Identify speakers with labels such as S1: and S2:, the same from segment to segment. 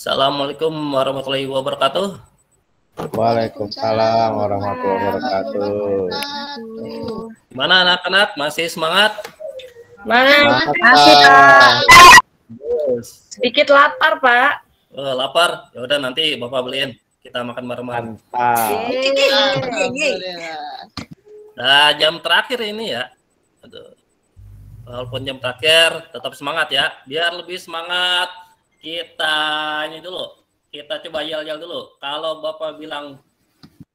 S1: Assalamualaikum warahmatullahi wabarakatuh.
S2: Waalaikumsalam warahmatullahi wabarakatuh.
S1: Gimana anak-anak? Masih semangat?
S2: Mantap.
S3: Masih, Pak.
S1: Yes.
S3: Sedikit lapar, Pak.
S1: Lapar? Ya udah nanti Bapak beliin. Kita makan bareng-bareng.
S2: Mantap.
S1: Nah, jam terakhir ini ya. Aduh. Walaupun jam terakhir, tetap semangat ya. Biar lebih semangat, kita ini dulu. Kita coba yel-yel dulu. Kalau Bapak bilang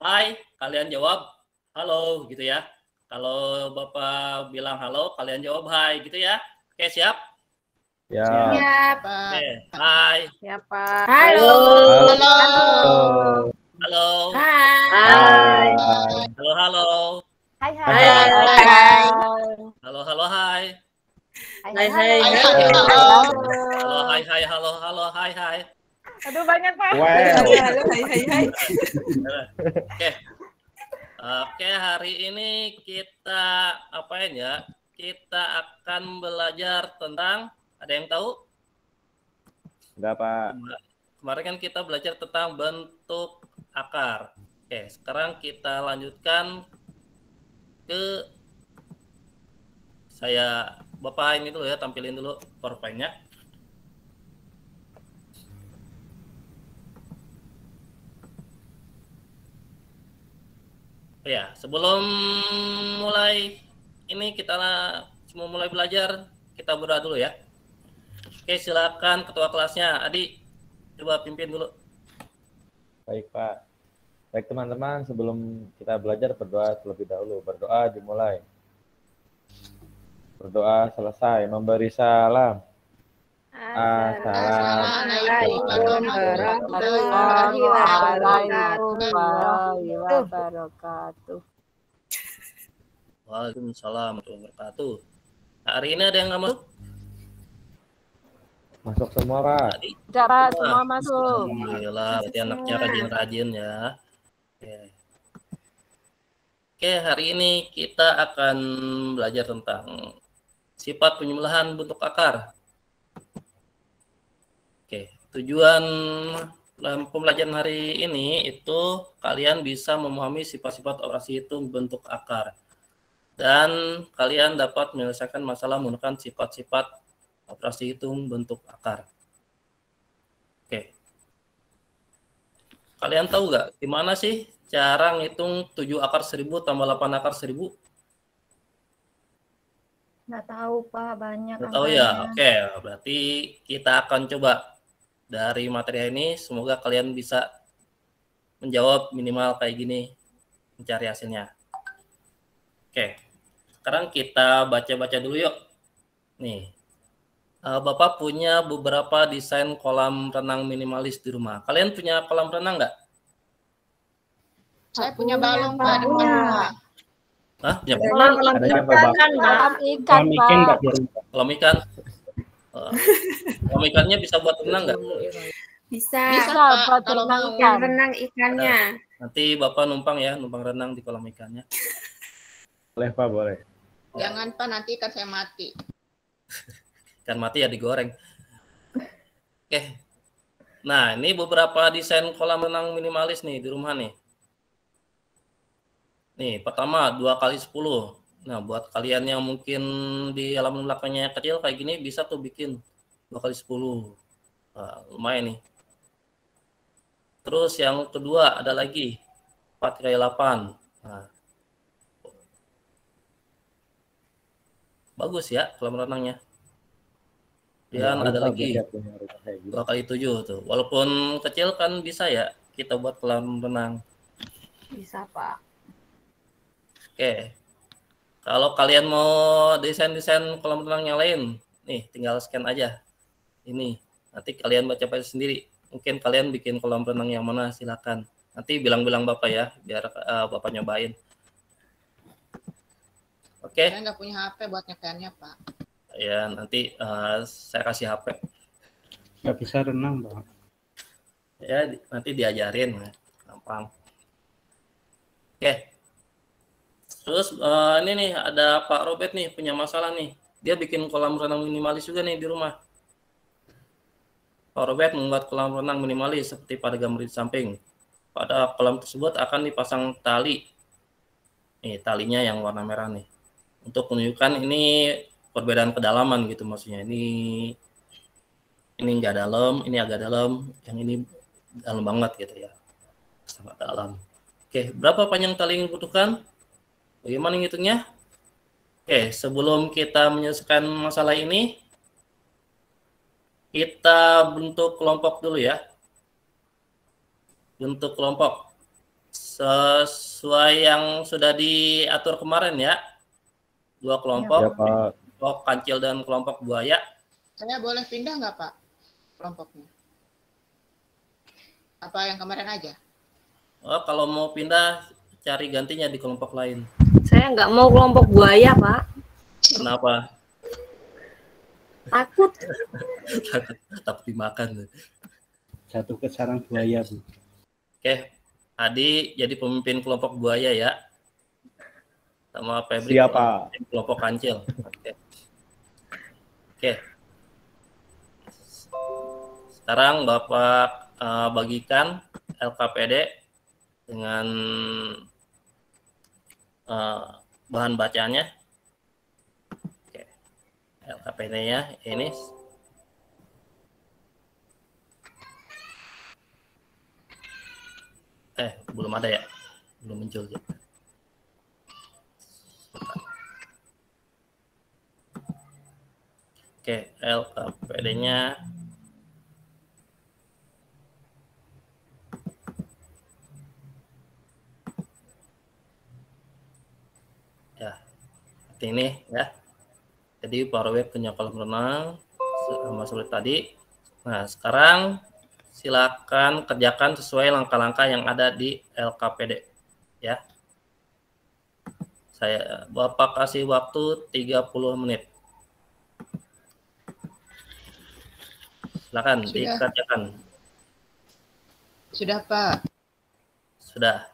S1: hai, kalian jawab halo gitu ya. Kalau Bapak bilang halo, kalian jawab hai gitu ya. Oke, siap?
S2: Ya.
S3: Siap.
S1: Oke, hai.
S3: Siapa?
S2: Halo.
S1: Halo.
S3: Hai.
S1: Halo, halo.
S3: Hai.
S1: Halo, halo, hai.
S3: Hai.
S1: Halo, hai, hai, halo, hai, hai.
S3: Aduh, banyak, Pak.
S2: Wow.
S3: Halo, hai.
S1: Oke. Oke, hari ini kita apain ya? Kita akan belajar tentang, ada yang tahu?
S2: Enggak, Pak.
S1: Kemarin kan kita belajar tentang bentuk akar. Oke, sekarang kita lanjutkan ke Bapak ini dulu ya, tampilin dulu PowerPoint-nya. Ya, sebelum mulai ini kita mau mulai belajar, kita berdoa dulu ya. Oke, silakan ketua kelasnya, Adi, coba pimpin dulu.
S2: Baik, Pak. Baik, teman-teman, sebelum kita belajar berdoa terlebih dahulu. Berdoa dimulai. Berdoa selesai. Memberi salam.
S3: Assalamualaikum warahmatullahi wabarakatuh.
S1: Waalaikumsalam warahmatullahi wabarakatuh. Hari ini ada yang nggak masuk?
S2: Masuk semua, Pak.
S3: Cara semua masuk.
S1: Alhamdulillah, berarti anaknya rajin-rajin ya. Oke, hari ini kita akan belajar tentang sifat penyembelihan bentuk akar. Oke, tujuan dalam pembelajaran hari ini itu kalian bisa memahami sifat-sifat operasi hitung bentuk akar. Dan kalian dapat menyelesaikan masalah menggunakan sifat-sifat operasi hitung bentuk akar. Oke. Kalian tahu nggak gimana sih cara ngitung 7 akar 1000 tambah 8 akar 1000?
S4: Nggak tahu, Pak. Banyak
S1: Nggak tahu ya? Oke, berarti kita akan coba dari materi ini. Semoga kalian bisa menjawab minimal kayak gini, mencari hasilnya. Oke, sekarang kita baca-baca dulu yuk. Nih, Bapak punya beberapa desain kolam renang minimalis di rumah. Kalian punya kolam renang nggak?
S5: Saya punya balong, Pak, di rumah.
S1: Hah? Punya
S3: Kolam ikan, Pak.
S1: kolam ikan? Kolam ikannya bisa buat renang nggak?
S4: Bisa.
S5: Pak, kalau
S3: renang
S5: mau.
S3: ikan.
S4: Renang ikannya.
S1: Nanti Bapak numpang ya, numpang renang di kolam ikannya.
S2: Boleh, Pak, boleh.
S5: Jangan, Pak, nanti ikan saya mati.
S1: Ikan mati ya digoreng. Oke. Nah, ini beberapa desain kolam renang minimalis nih di rumah nih. Nih, pertama 2x10. Nah, buat kalian yang mungkin di halaman belakangnya kecil kayak gini bisa tuh bikin 2x10. Nah, lumayan nih. Terus yang kedua ada lagi 4x8. Nah, bagus ya kolam renangnya. Dan ada lagi 2x7 tuh. Walaupun kecil kan bisa ya kita buat kolam renang.
S4: Bisa, Pak.
S1: Oke. Kalau kalian mau desain-desain kolam renang yang lain, nih tinggal scan aja. Ini. Nanti kalian baca-baca sendiri. Mungkin kalian bikin kolam renang yang mana silakan. Nanti bilang-bilang Bapak ya, biar Bapak nyobain. Oke.
S5: Saya nggak punya HP buat nyekannya, Pak.
S1: Ya, nanti saya kasih HP.
S6: Nggak bisa renang, Pak.
S1: Ya, nanti diajarin. Gampang. Oke. Terus ini nih ada Pak Robert nih punya masalah nih. Dia bikin kolam renang minimalis juga nih di rumah. PowerWeb membuat kolam renang minimalis seperti pada gambar di samping. Pada kolam tersebut akan dipasang tali. Nih, talinya yang warna merah nih. Untuk menunjukkan ini perbedaan kedalaman gitu maksudnya. Ini enggak dalam, ini agak dalam, yang ini dalam banget gitu ya. Sangat dalam. Oke, berapa panjang tali yang dibutuhkan? Bagaimana ngitungnya? Oke, sebelum kita menyelesaikan masalah ini, kita bentuk kelompok dulu ya. Bentuk kelompok sesuai yang sudah diatur kemarin ya. 2 kelompok,
S2: Ya, Pak.
S1: kelompok kancil dan kelompok buaya.
S5: Saya boleh pindah nggak, Pak, kelompoknya? Apa yang kemarin aja?
S1: Oh, kalau mau pindah, cari gantinya di kelompok lain.
S4: Saya nggak mau kelompok buaya, Pak.
S1: Kenapa?
S4: Takut.
S1: Takut dimakan.
S6: Jatuh ke sarang buaya, Bu.
S1: Oke, Adi jadi pemimpin kelompok buaya ya. Sama Febri
S2: Siapa?
S1: kelompok kancil. Oke. Sekarang Bapak bagikan LKPD dengan bahan bacaannya. Oke. LKPD-nya ini. Belum ada ya? Belum muncul ya. Oke, LKPD-nya ya, seperti ini ya. Jadi PowerWeb punya kolam renang sama seperti tadi. Nah, sekarang silakan kerjakan sesuai langkah-langkah yang ada di LKPD ya. Bapak kasih waktu 30 menit. Silakan dikerjakan.
S5: Sudah, Pak.
S1: Sudah.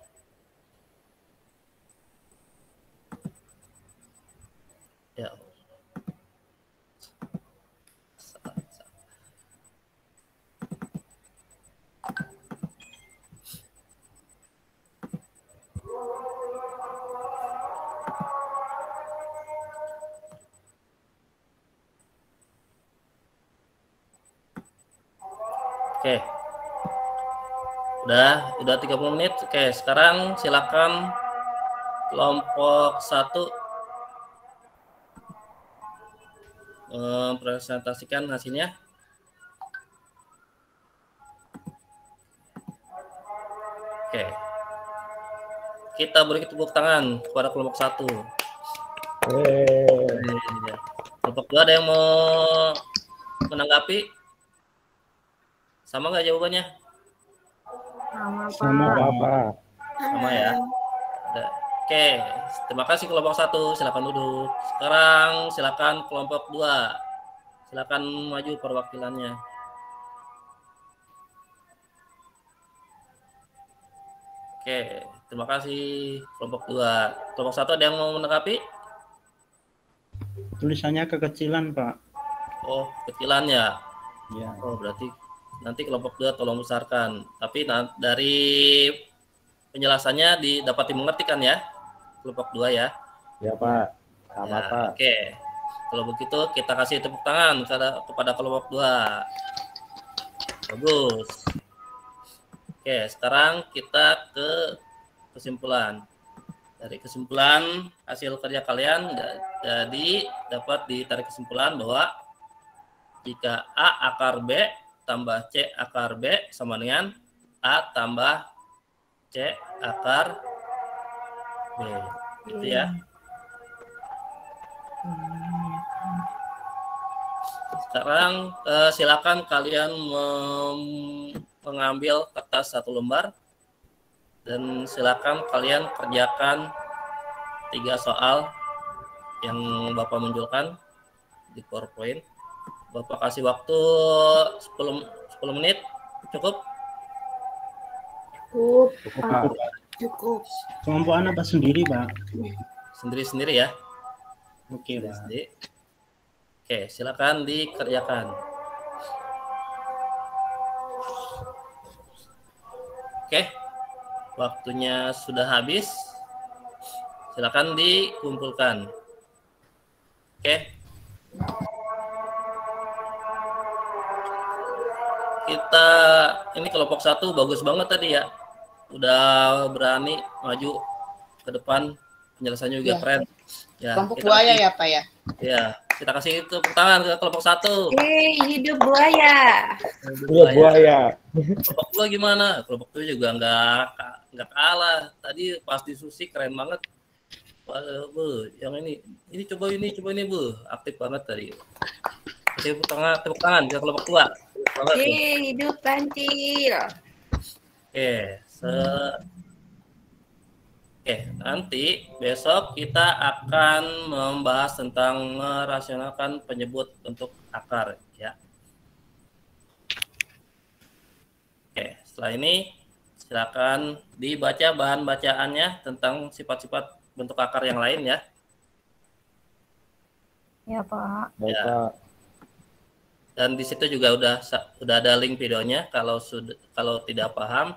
S1: Ya. Oke. Udah 30 menit. Oke, sekarang silakan kelompok 1 presentasikan hasilnya. Oke. Kita beri tepuk tangan kepada kelompok 1. Kelompok 2 ada yang mau menanggapi? Sama nggak jawabannya?
S6: Sama,
S2: Pak.
S1: Sama ya. Oke, terima kasih kelompok 1. Silakan duduk. Sekarang silakan kelompok 2. Silakan maju perwakilannya. Oke, terima kasih kelompok 2. Kelompok 1 ada yang mau menanggapi?
S6: Tulisannya kekecilan, Pak.
S1: Oh, kecilan ya.
S6: Ya.
S1: Oh, berarti nanti kelompok 2 tolong besarkan. Tapi dari penjelasannya dapat dimengertikan ya, kelompok 2 ya.
S2: Ya, Pak. Sama,
S1: Ya,
S2: Pak.
S1: oke. Kalau begitu kita kasih tepuk tangan kepada kelompok 2. Bagus. Oke, sekarang kita ke kesimpulan. Dari kesimpulan hasil kerja kalian, jadi dapat ditarik kesimpulan bahwa jika A akar B tambah C akar B sama dengan A tambah C akar B. Gitu ya. Sekarang silakan kalian mengambil kertas 1 lembar dan silakan kalian kerjakan 3 soal yang Bapak munculkan di PowerPoint. Bapak kasih waktu 10 menit. Cukup?
S4: Cukup.
S6: Kelompok anak apa sendiri, Pak?
S1: Sendiri-sendiri ya.
S6: Oke, Pak.
S1: Oke, silakan dikerjakan. Oke, waktunya sudah habis. Silakan dikumpulkan. Oke. Kita ini kelompok 1 bagus banget tadi ya. Udah berani maju ke depan, penjelasannya juga keren. Ya,
S5: Kelompok buaya ya Pak ya?
S1: Ya, kita kasih tepuk tangan ke kelompok 1.
S4: Hidup buaya.
S2: Buaya.
S1: Kelompok 2 gimana? Kelompok 2 juga nggak kalah. Tadi pas diskusi keren banget. Bu, yang ini coba ini Bu, aktif banget tadi. Tepuk tangan ke kelompok 2.
S4: Hidup kancil.
S1: Oke, nanti besok kita akan membahas tentang merasionalkan penyebut bentuk akar ya. Oke, setelah ini silakan dibaca bahan bacaannya tentang sifat-sifat bentuk akar yang lain ya.
S3: Ya, Pak.
S2: Baik,
S1: Ya.
S2: Pak.
S1: Dan di situ juga udah ada link videonya kalau tidak paham.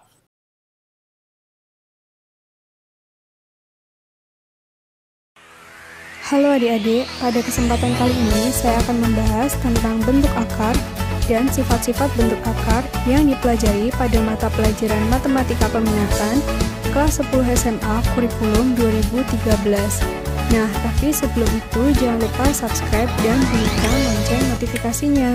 S7: Halo adik-adik, pada kesempatan kali ini saya akan membahas tentang bentuk akar dan sifat-sifat bentuk akar yang dipelajari pada mata pelajaran Matematika Peminatan kelas 10 SMA kurikulum 2013. Nah, tapi sebelum itu jangan lupa subscribe dan bunyikan lonceng notifikasinya.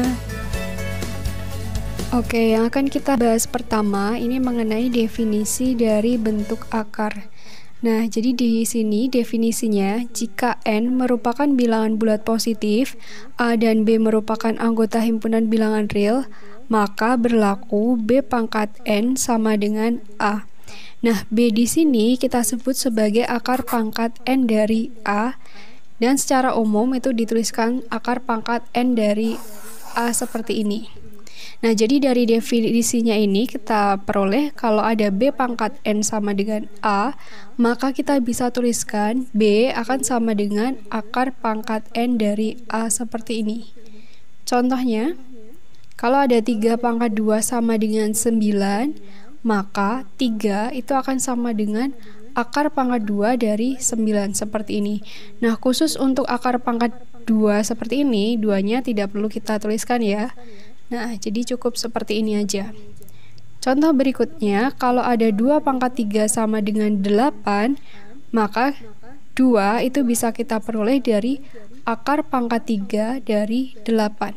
S7: Oke, yang akan kita bahas pertama ini mengenai definisi dari bentuk akar. Nah, jadi di sini definisinya, jika N merupakan bilangan bulat positif, A dan B merupakan anggota himpunan bilangan real, maka berlaku B pangkat N sama dengan A. Nah, B di sini kita sebut sebagai akar pangkat N dari A, dan secara umum itu dituliskan akar pangkat N dari A seperti ini. Nah, jadi dari definisinya ini kita peroleh kalau ada B pangkat N sama dengan A, maka kita bisa tuliskan B akan sama dengan akar pangkat N dari A seperti ini. Contohnya, kalau ada 3 pangkat 2 sama dengan 9, maka 3 itu akan sama dengan akar pangkat 2 dari 9 seperti ini. Nah, khusus untuk akar pangkat 2 seperti ini, 2-nya tidak perlu kita tuliskan ya. Nah, jadi cukup seperti ini aja. Contoh berikutnya, kalau ada 2 pangkat 3 sama dengan 8, maka 2 itu bisa kita peroleh dari akar pangkat 3 dari 8.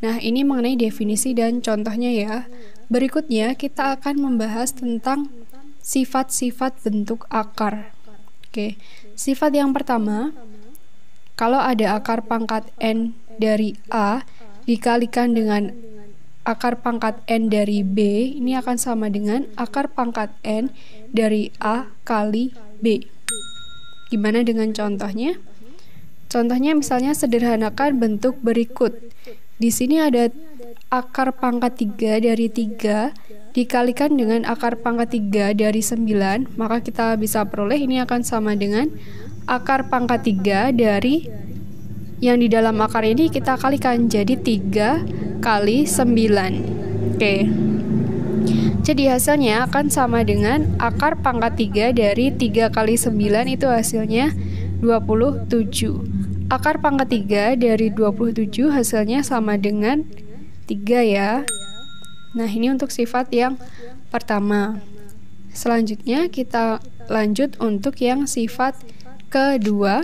S7: Nah, ini mengenai definisi dan contohnya ya. Berikutnya, kita akan membahas tentang sifat-sifat bentuk akar. Oke, sifat yang pertama, kalau ada akar pangkat N dari A, dikalikan dengan akar pangkat N dari B, ini akan sama dengan akar pangkat N dari A kali B. Gimana dengan contohnya? Contohnya misalnya sederhanakan bentuk berikut. Di sini ada akar pangkat 3 dari 3 dikalikan dengan akar pangkat 3 dari 9, maka kita bisa peroleh ini akan sama dengan akar pangkat 3 dari yang di dalam akar ini kita kalikan jadi 3 kali 9. Oke. Jadi hasilnya akan sama dengan akar pangkat 3 dari 3 kali 9 itu hasilnya 27. Akar pangkat 3 dari 27 hasilnya sama dengan 3 ya. Nah, ini untuk sifat yang pertama. Selanjutnya kita lanjut untuk yang sifat kedua.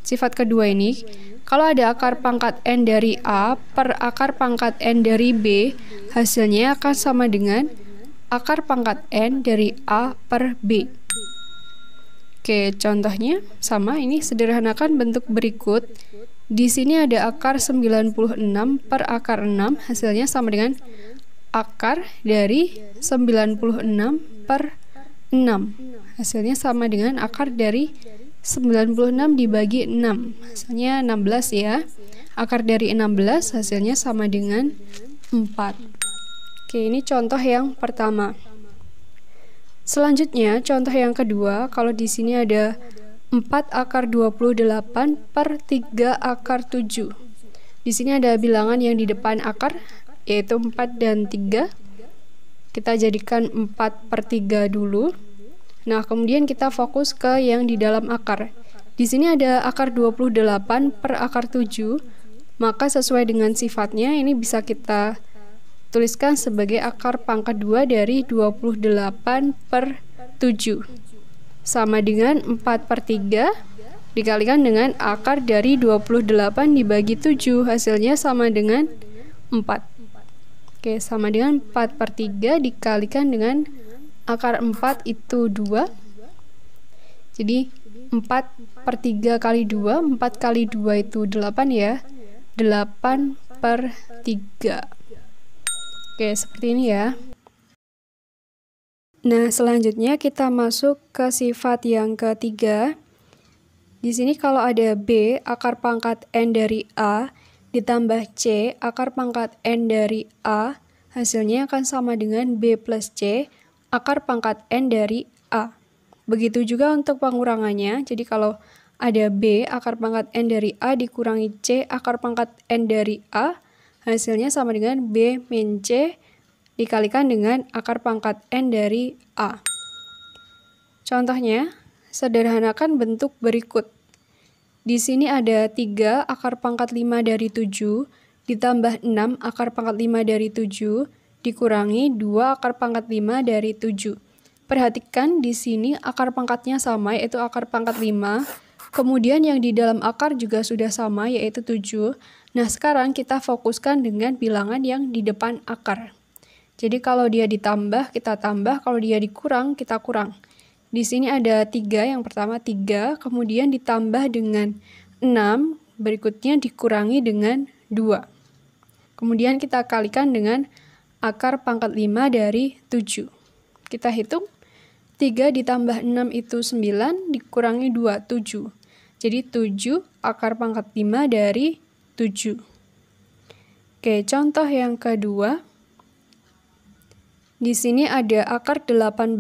S7: Sifat kedua ini, kalau ada akar pangkat N dari A per akar pangkat N dari B, hasilnya akan sama dengan akar pangkat N dari A per B. Oke, contohnya sama, ini sederhanakan bentuk berikut. Di sini ada akar 96 per akar 6, hasilnya sama dengan akar dari 96 per 6. Hasilnya sama dengan akar dari 96 dibagi 6, hasilnya 16 ya. Akar dari 16 hasilnya sama dengan 4. Oke, ini contoh yang pertama. Selanjutnya, contoh yang kedua, kalau di sini ada 4 akar 28 per 3 akar 7. Di sini ada bilangan yang di depan akar, yaitu 4 dan 3. Kita jadikan 4/3 dulu. Nah, kemudian kita fokus ke yang di dalam akar. Di sini ada akar 28 per akar 7, maka sesuai dengan sifatnya ini bisa kita tuliskan sebagai akar pangkat 2 dari 28/7. Sama dengan 4/3 dikalikan dengan akar dari 28 dibagi 7, hasilnya sama dengan 4. Oke, sama dengan 4/3 dikalikan dengan akar 4 itu 2. Jadi 4/3 kali 2, 4 kali 2 itu 8 ya. 8/3. Oke, seperti ini ya. Nah, selanjutnya kita masuk ke sifat yang ketiga. Di sini kalau ada B akar pangkat N dari A ditambah C akar pangkat N dari A, hasilnya akan sama dengan B plus C akar pangkat N dari A. Begitu juga untuk pengurangannya. Jadi kalau ada B akar pangkat N dari A dikurangi C akar pangkat N dari A, hasilnya sama dengan B min C dikalikan dengan akar pangkat N dari A. Contohnya, sederhanakan bentuk berikut. Di sini ada 3 akar pangkat 5 dari 7 ditambah 6 akar pangkat 5 dari 7 dikurangi 2 akar pangkat 5 dari 7. Perhatikan di sini akar pangkatnya sama, yaitu akar pangkat 5. Kemudian yang di dalam akar juga sudah sama, yaitu 7. Nah, sekarang kita fokuskan dengan bilangan yang di depan akar. Jadi kalau dia ditambah, kita tambah. Kalau dia dikurang, kita kurang. Di sini ada 3, yang pertama 3, kemudian ditambah dengan 6, berikutnya dikurangi dengan 2. Kemudian kita kalikan dengan akar pangkat 5 dari 7. Kita hitung, 3 ditambah 6 itu 9, dikurangi 2, 7. Jadi 7 akar pangkat 5 dari 7. Oke, contoh yang kedua. Di sini ada akar 18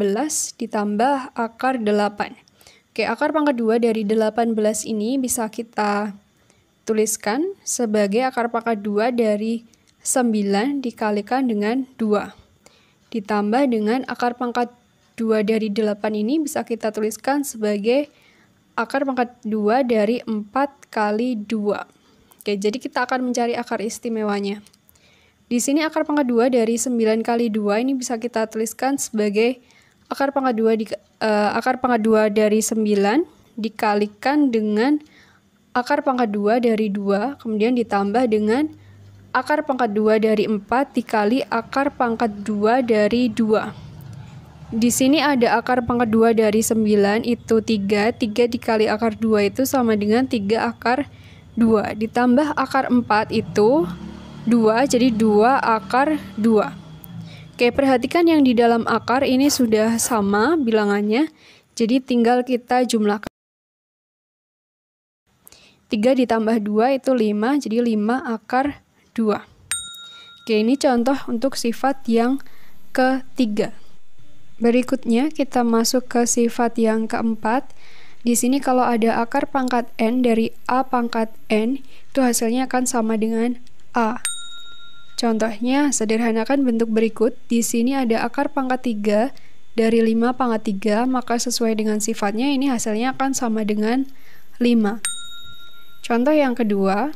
S7: ditambah akar 8. Oke, akar pangkat 2 dari 18 ini bisa kita tuliskan sebagai akar pangkat 2 dari 9 dikalikan dengan 2. Ditambah dengan akar pangkat 2 dari 8 ini bisa kita tuliskan sebagai akar pangkat 2 dari 4 kali 2. Oke, jadi kita akan mencari akar istimewanya. Di sini akar pangkat 2 dari 9 kali 2 ini bisa kita tuliskan sebagai akar pangkat 2 dari 9 dikalikan dengan akar pangkat 2 dari 2, kemudian ditambah dengan akar pangkat 2 dari 4 dikali akar pangkat 2 dari 2. Di sini ada akar pangkat 2 dari 9 itu 3. 3 dikali akar 2 itu sama dengan 3 akar 2. Ditambah akar 4 itu 2, jadi 2 akar 2. Oke, perhatikan yang di dalam akar ini sudah sama bilangannya. Jadi tinggal kita jumlahkan. 3 ditambah 2 itu 5, jadi 5 akar 2. Oke, ini contoh untuk sifat yang ketiga. Berikutnya kita masuk ke sifat yang keempat. Di sini kalau ada akar pangkat N dari A pangkat N, itu hasilnya akan sama dengan A. Contohnya, sederhanakan bentuk berikut. Di sini ada akar pangkat 3 dari 5 pangkat 3, maka sesuai dengan sifatnya ini hasilnya akan sama dengan 5. Contoh yang kedua,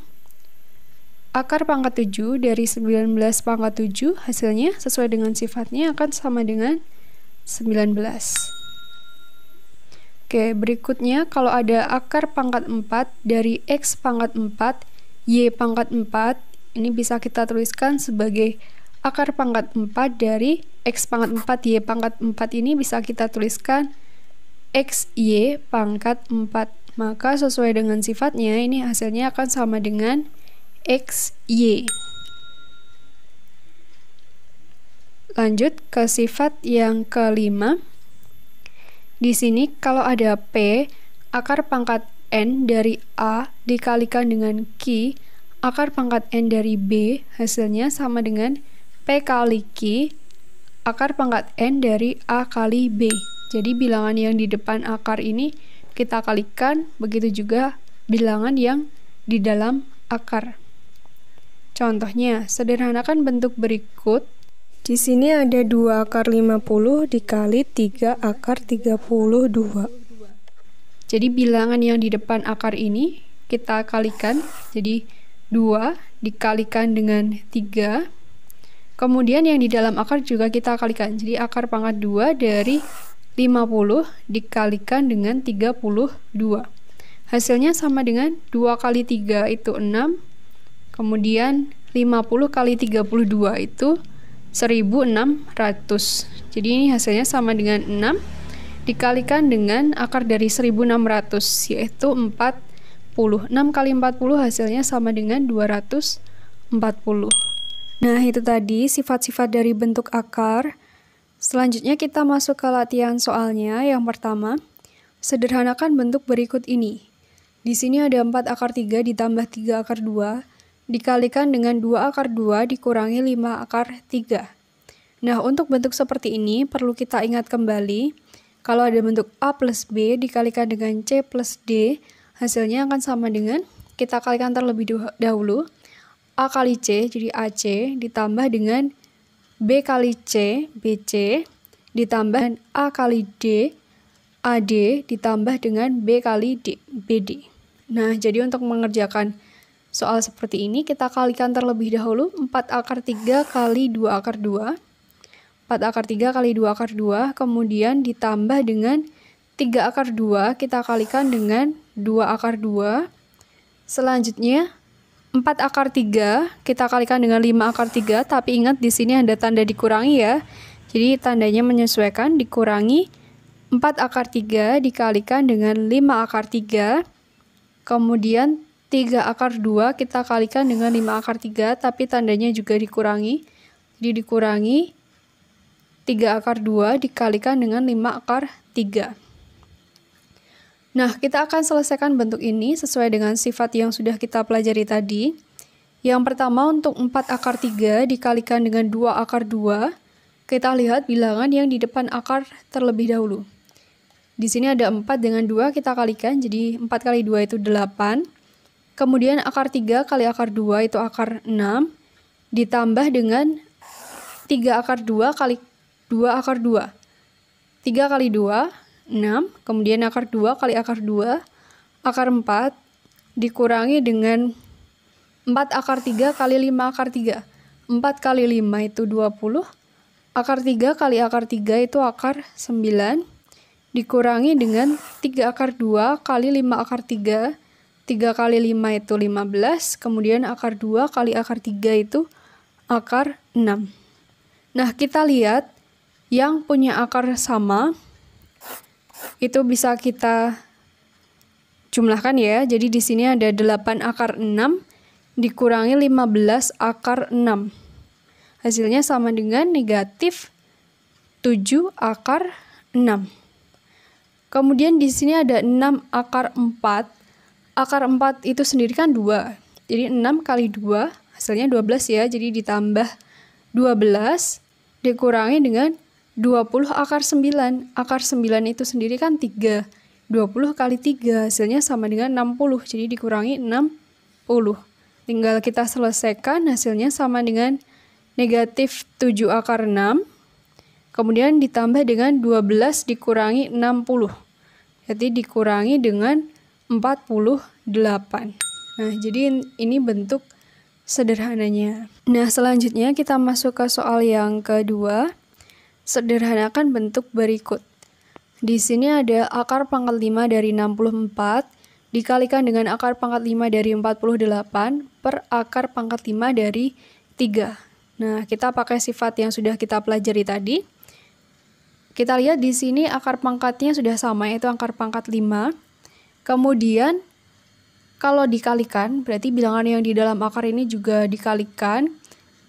S7: akar pangkat 7 dari 19 pangkat 7, hasilnya sesuai dengan sifatnya akan sama dengan 19. Oke, berikutnya kalau ada akar pangkat 4 dari X pangkat 4, Y pangkat 4, ini bisa kita tuliskan sebagai akar pangkat 4 dari X pangkat 4, Y pangkat 4 ini bisa kita tuliskan XY pangkat 4. Maka sesuai dengan sifatnya, ini hasilnya akan sama dengan XY. Lanjut ke sifat yang kelima. Di sini kalau ada P, akar pangkat N dari A dikalikan dengan Q, akar pangkat N dari B, hasilnya sama dengan P kali Q, akar pangkat N dari A kali B. Jadi bilangan yang di depan akar ini kita kalikan, begitu juga bilangan yang di dalam akar. Contohnya, sederhanakan bentuk berikut. Di sini ada 2 akar 50 dikali 3 akar 32. Jadi bilangan yang di depan akar ini kita kalikan. Jadi 2 dikalikan dengan 3. Kemudian yang di dalam akar juga kita kalikan. Jadi akar pangkat 2 dari 50 dikalikan dengan 32. Hasilnya sama dengan 2 kali 3 itu 6. Kemudian 50 kali 32 itu 1600. Jadi ini hasilnya sama dengan 6 dikalikan dengan akar dari 1600 yaitu 40. 6 kali 40 hasilnya sama dengan 240. Nah, itu tadi sifat-sifat dari bentuk akar. Selanjutnya kita masuk ke latihan soalnya. Yang pertama, sederhanakan bentuk berikut ini. Di sini ada 4 akar 3 ditambah 3 akar 2 dikalikan dengan 2 akar 2 dikurangi 5 akar 3. Nah, untuk bentuk seperti ini perlu kita ingat kembali, kalau ada bentuk A plus B dikalikan dengan C plus D, hasilnya akan sama dengan, kita kalikan terlebih dahulu, A kali C, jadi AC, ditambah dengan B kali C, BC, ditambah dengan A kali D, AD, ditambah dengan B kali D, BD. Nah, jadi untuk mengerjakan soal seperti ini, kita kalikan terlebih dahulu 4 akar 3 kali 2 akar 2. 4 akar 3 kali 2 akar 2, kemudian ditambah dengan 3 akar 2, kita kalikan dengan 2 akar 2. Selanjutnya, 4 akar 3, kita kalikan dengan 5 akar 3, tapi ingat di sini ada tanda dikurangi ya. Jadi tandanya menyesuaikan, dikurangi 4 akar 3 dikalikan dengan 5 akar 3. Kemudian 3 akar 2 kita kalikan dengan 5 akar 3, tapi tandanya juga dikurangi. Jadi dikurangi 3 akar 2 dikalikan dengan 5 akar 3. Nah, kita akan selesaikan bentuk ini sesuai dengan sifat yang sudah kita pelajari tadi. Yang pertama, untuk 4 akar 3 dikalikan dengan 2 akar 2, kita lihat bilangan yang di depan akar terlebih dahulu. Di sini ada 4 dengan 2 kita kalikan, jadi 4 kali 2 itu 8. Kemudian akar 3 kali akar 2 itu akar 6, ditambah dengan 3 akar 2 kali 2 akar 2. 3 kali 2, 6. Kemudian akar 2 kali akar 2, akar 4, dikurangi dengan 4 akar 3 kali 5 akar 3. 4 kali 5 itu 20. Akar 3 kali akar 3 itu akar 9. Dikurangi dengan 3 akar 2 kali 5 akar 3. 3 kali 5 itu 15. Kemudian akar 2 kali akar 3 itu akar 6. Nah, kita lihat yang punya akar sama itu bisa kita jumlahkan ya. Jadi di sini ada 8 akar 6 dikurangi 15 akar 6. Hasilnya sama dengan negatif 7 akar 6. Kemudian di sini ada 6 akar 4. Akar 4 itu sendiri kan 2. Jadi 6 kali 2 hasilnya 12 ya. Jadi ditambah 12 dikurangi dengan 20 akar 9. Akar 9 itu sendiri kan 3. 20 kali 3 hasilnya sama dengan 60. Jadi dikurangi 60. Tinggal kita selesaikan, hasilnya sama dengan negatif 7 akar 6. Kemudian ditambah dengan 12 dikurangi 60. Jadi dikurangi dengan 48. Nah, jadi ini bentuk sederhananya. Nah, selanjutnya kita masuk ke soal yang kedua. Sederhanakan bentuk berikut. Di sini ada akar pangkat 5 dari 64 dikalikan dengan akar pangkat 5 dari 48 per akar pangkat 5 dari 3. Nah, kita pakai sifat yang sudah kita pelajari tadi. Kita lihat di sini akar pangkatnya sudah sama, yaitu akar pangkat 5. Kemudian, kalau dikalikan, berarti bilangan yang di dalam akar ini juga dikalikan.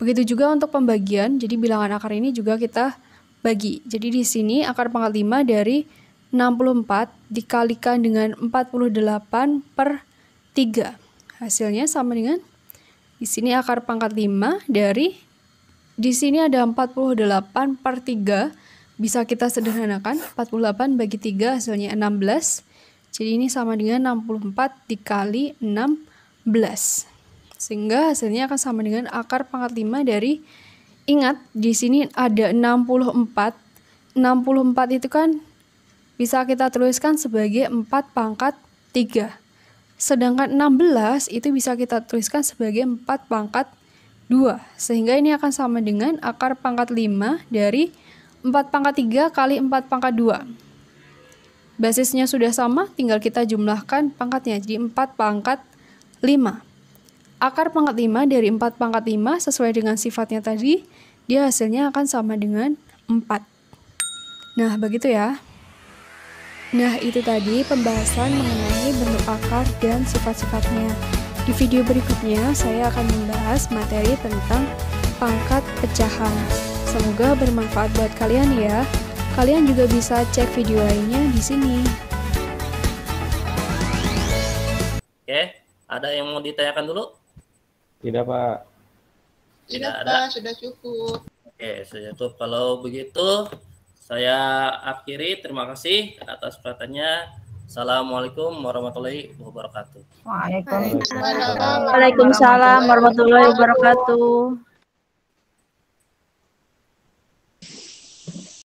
S7: Begitu juga untuk pembagian, jadi bilangan akar ini juga kita bagi. Jadi di sini akar pangkat 5 dari 64 dikalikan dengan 48 per 3. Hasilnya sama dengan di sini akar pangkat 5 dari di sini ada 48 per 3. Bisa kita sederhanakan, 48 bagi 3 hasilnya 16. Jadi ini sama dengan 64 dikali 16. Sehingga hasilnya akan sama dengan akar pangkat 5 dari Ingat, di sini ada 64. 64 itu kan bisa kita tuliskan sebagai 4 pangkat 3. Sedangkan 16 itu bisa kita tuliskan sebagai 4 pangkat 2. Sehingga ini akan sama dengan akar pangkat 5 dari 4 pangkat 3 kali 4 pangkat 2. Basisnya sudah sama, tinggal kita jumlahkan pangkatnya. Jadi 4 pangkat 5. Akar pangkat 5 dari 4 pangkat 5 sesuai dengan sifatnya tadi, dia hasilnya akan sama dengan 4. Nah, begitu ya. Nah, itu tadi pembahasan mengenai bentuk akar dan sifat-sifatnya. Di video berikutnya, saya akan membahas materi tentang pangkat pecahan. Semoga bermanfaat buat kalian ya. Kalian juga bisa cek video lainnya di sini.
S1: Oke, ada yang mau ditanyakan dulu?
S2: Tidak, Pak.
S1: Tidak
S5: Tidak,
S1: ada.
S5: Pak, sudah cukup.
S1: Oke, sudah cukup. Kalau begitu, saya akhiri. Terima kasih atas perhatiannya. Assalamualaikum warahmatullahi wabarakatuh.
S3: Waalaikumsalam
S5: Waalaikumsalam
S3: warahmatullahi wabarakatuh.